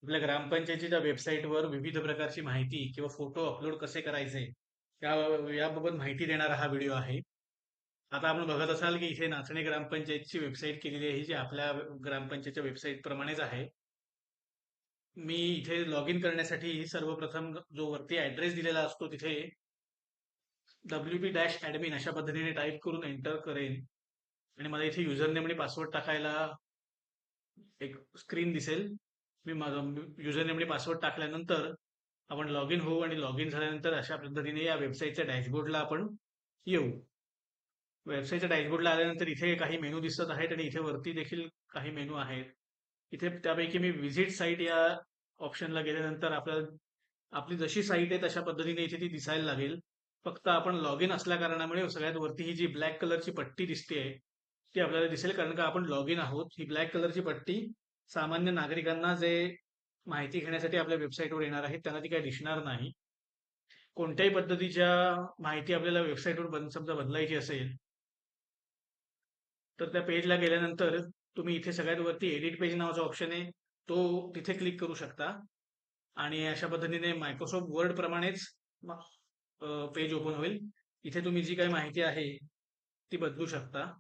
आपल्या ग्रामपंचायतीच्या वेबसाईटवर विविध प्रकारची माहिती किंवा फोटो अपलोड कसे करायचे या याबाबत माहिती देणारा हा व्हिडिओ आहे. आता आपण बघत असाल की इथे नाचणे ग्रामपंचायतची वेबसाईट केलेली आहे, जी आपल्या ग्रामपंचायतच्या वेबसाईट प्रमाणेच आहे. मी इथे लॉग इन करण्यासाठी सर्वप्रथम जो वरती ऍड्रेस दिलेला असतो तिथे WP-admin अशा पद्धतीने टाईप करून एंटर करेन आणि मला इथे युजर नेम आणि पासवर्ड टाकायला एक स्क्रीन दिसेल. मी माझा युजर नेम आणि पासवर्ड टाकल्यानंतर आपण लॉग इन होऊ आणि लॉग इन झाल्यानंतर अशा पद्धतीने या वेबसाईटच्या डॅशबोर्डला आपण येऊ. वेबसाईटच्या डॅशबोर्डला आल्यानंतर इथे काही मेनू दिसत आहेत आणि इथे वरती देखील काही मेनू आहेत. इथे त्यापैकी मी व्हिजिट साईट या ऑप्शनला गेल्यानंतर आपल्याला आपली जशी साईट आहे तशा पद्धतीने इथे ती दिसायला लागेल. फक्त आपण लॉग इन असल्या कारणामुळे सगळ्यात वरती ही जी ब्लॅक कलरची पट्टी दिसते ती आपल्याला दिसेल, कारण का आपण लॉग इन आहोत. ही ब्लॅक कलरची पट्टी सामान्य नागरिकांना जे माहिती घेण्यासाठी आपल्या वेबसाईटवर येणार आहेत त्यांना ती काही दिसणार नाही. कोणत्याही पद्धतीच्या माहिती आपल्याला वेबसाईटवर समजा बदलायची असेल तर त्या पेजला गेल्यानंतर तुम्ही इथे सगळ्यात वरती एडिट पेज नावाचा ऑप्शन आहे, तो तिथे क्लिक करू शकता आणि अशा पद्धतीने मायक्रोसॉफ्ट वर्ड प्रमाणेच पेज ओपन होईल. इथे तुम्ही जी काही माहिती आहे ती बदलू शकता.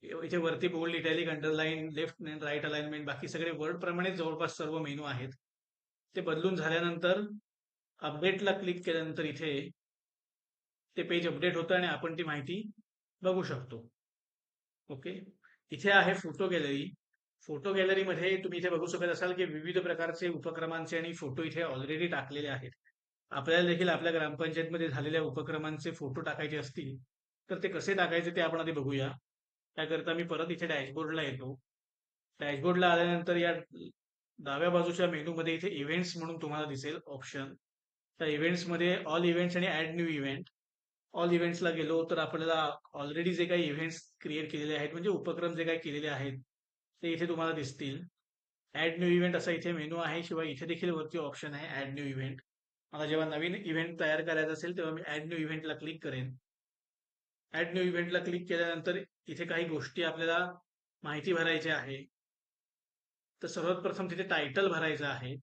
इथे वरती बोल्ड, इटॅलिक, अंडरलाईन, लेफ्ट आणि राईट अलाइनमेंट बाकी सगळे वर्ड प्रमाणेच जवळपास सर्व मेनू आहेत. ते बदलून झाल्यानंतर अपडेटला क्लिक केल्यानंतर इथे ते पेज अपडेट होतं आणि आपण ती माहिती बघू शकतो. ओके. इथे आहे फोटो गॅलरी. फोटो गॅलरीमध्ये तुम्ही इथे बघू शकत असाल की विविध प्रकारचे उपक्रमांचे आणि फोटो इथे ऑलरेडी टाकलेले आहेत. आपल्याला देखील आपल्या ग्रामपंचायतमध्ये झालेल्या उपक्रमांचे फोटो टाकायचे असतील तर ते कसे टाकायचे ते आपण आधी बघूया. त्याकरता मी परत इथे डॅशबोर्डला येतो. डॅशबोर्डला आल्यानंतर या डाव्या बाजूच्या मेनूमध्ये इथे इव्हेंट्स म्हणून तुम्हाला दिसेल ऑप्शन. त्या इव्हेंट्समध्ये ऑल इव्हेंट्स आणि ऍड न्यू इव्हेंट. ऑल इव्हेंट्सला गेलो तर आपल्याला ऑलरेडी जे काही इव्हेंट्स क्रिएट केलेले आहेत म्हणजे उपक्रम जे काही केलेले आहेत ते इथे तुम्हाला दिसतील. ऍड न्यू इव्हेंट असा इथे मेनू आहे, शिवाय इथे देखील वरती ऑप्शन आहे ऍड न्यू इव्हेंट. मला जेव्हा नवीन इव्हेंट तयार करायचा असेल तेव्हा मी ऍड न्यू इव्हेंटला क्लिक करेन. ऍड न्यू इव्हेंटला क्लिक केल्यानंतर इथे काही गोष्टी आपल्याला माहिती भरायची आहे. तर सर्वात प्रथम तिथे टायटल भरायचं आहे.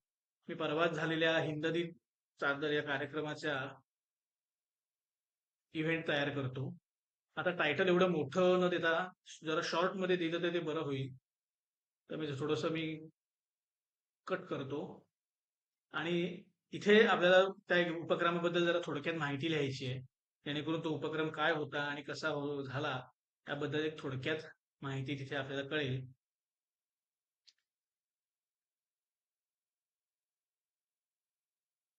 मी परवाच झालेल्या हिंददी चादर या कार्यक्रमाच्या इव्हेंट तयार करतो. आता टायटल एवढं मोठं न देता जरा शॉर्ट मध्ये दिलं तर ते बरं होईल. तर मी कट करतो आणि इथे आपल्याला त्या उपक्रमाबद्दल जरा थोडक्यात माहिती लिहायची आहे, जेणेकरून तो उपक्रम काय होता आणि कसा झाला याबद्दल एक थोडक्यात माहिती तिथे आपल्याला कळेल.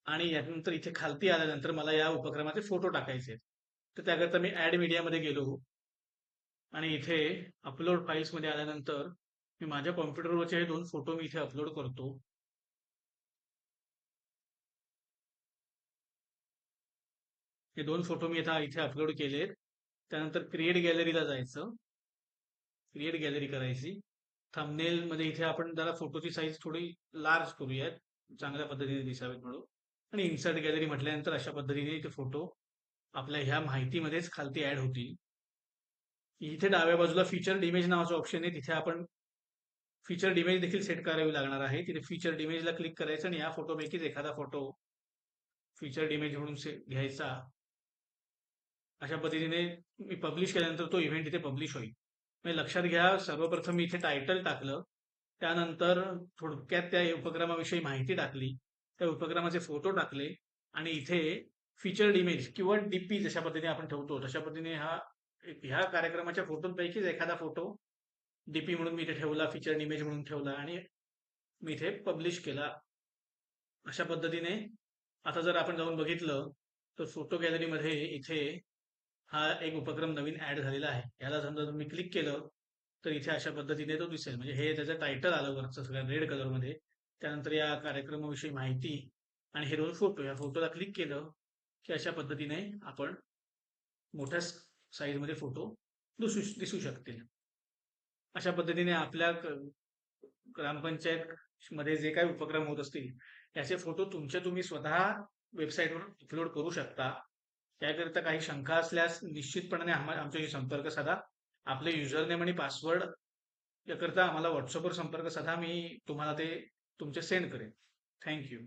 आणि यानंतर इथे खालती आल्यानंतर मला या उपक्रमाचे फोटो टाकायचे आहेत. तर त्याकरता मी ऍड मीडियामध्ये गेलो आणि इथे अपलोड फाईल्स मध्ये आल्यानंतर मी माझ्या कॉम्प्युटरवरचे हे 2 फोटो मी इथे अपलोड करतो. हे 2 फोटो मी आता इथे अपलोड केलेत. त्यानंतर क्रिएट गॅलरीला जायचं. क्रिएट गॅलरी करायची. थंबनेल मध्ये इथे आपण जरा फोटोची साईज थोडी लार्ज करूयात, चांगल्या पद्धतीने दिसावेत म्हणून. आणि इन्सर्ट गॅलरी म्हटल्यानंतर अशा पद्धतीने ते फोटो आपल्या ह्या माहितीमध्येच खालती ऍड होतील. इथे डाव्या बाजूला फीचर्ड इमेज नावाचा ऑप्शन आहे, तिथे आपण फीचर्ड इमेज देखील सेट करावी लागणार आहे. तिथे फीचर्ड इमेजला क्लिक करायचं आणि या फोटोपैकीच एखादा फोटो फीचर्ड इमेज म्हणून घ्यायचा. अशा पद्धतीने मी पब्लिश केल्यानंतर तो इव्हेंट इथे पब्लिश होईल. म्हणजे लक्षात घ्या, सर्वप्रथम मी इथे टायटल टाकलं, त्यानंतर थोडक्यात त्या उपक्रमाविषयी माहिती टाकली, त्या उपक्रमाचे फोटो टाकले आणि इथे फीचर्ड इमेज किंवा डीपी जशा पद्धतीने आपण ठेवतो तशा पद्धतीने ह्या कार्यक्रमाच्या फोटोंपैकीच एखादा फोटो डीपी म्हणून मी इथे ठेवला, फीचर्ड इमेज म्हणून ठेवला आणि मी इथे पब्लिश केला. अशा पद्धतीने आता जर आपण जाऊन बघितलं तर फोटो गॅलरीमध्ये इथे हा एक उपक्रम नवीन ऍड झालेला आहे. याला समजा तुम्ही क्लिक केलं तर इथे अशा पद्धतीने तो दिसेल. म्हणजे हे त्याचं टायटल आलं वरचं सगळ्या रेड कलरमध्ये. त्यानंतर या कार्यक्रमाविषयी माहिती आणि हे 2 फोटो, या फोटोला क्लिक केलं की अशा पद्धतीने आपण मोठ्या साईजमध्ये फोटो दिसू शकतील. अशा पद्धतीने आपल्या ग्रामपंचायत मध्ये जे काही उपक्रम होत असतील याचे फोटो तुम्ही स्वतः वेबसाईटवर अपलोड करू शकता. त्याकरिता काही शंका असल्यास निश्चितपणे आमच्याशी संपर्क साधा. आपले युजर नेम आणि पासवर्ड याकरता आम्हाला व्हॉट्सअपवर संपर्क साधा. मी तुम्हाला ते तुमचे सेंड करेन. Thank you.